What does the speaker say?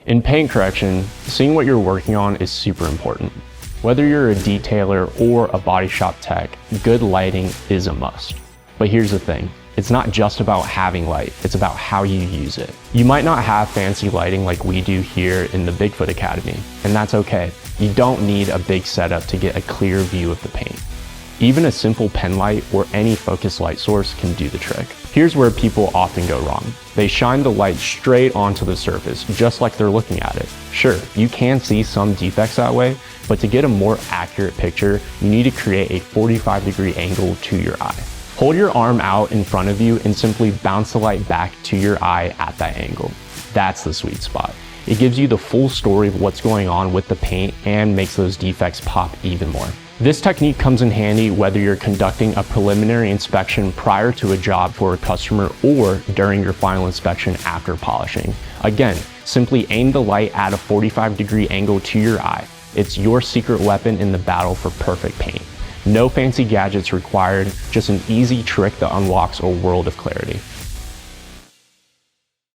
In paint correction, seeing what you're working on is super important. Whether you're a detailer or a body shop tech, good lighting is a must. But here's the thing, it's not just about having light, it's about how you use it. You might not have fancy lighting like we do here in the Bigfoot Academy, and that's okay. You don't need a big setup to get a clear view of the paint. Even a simple pen light or any focus light source can do the trick. Here's where people often go wrong. They shine the light straight onto the surface, just like they're looking at it. Sure, you can see some defects that way, but to get a more accurate picture, you need to create a 45-degree angle to your eye. Hold your arm out in front of you and simply bounce the light back to your eye at that angle. That's the sweet spot. It gives you the full story of what's going on with the paint and makes those defects pop even more. This technique comes in handy whether you're conducting a preliminary inspection prior to a job for a customer or during your final inspection after polishing. Again, simply aim the light at a 45-degree angle to your eye. It's your secret weapon in the battle for perfect paint. No fancy gadgets required, just an easy trick that unlocks a world of clarity.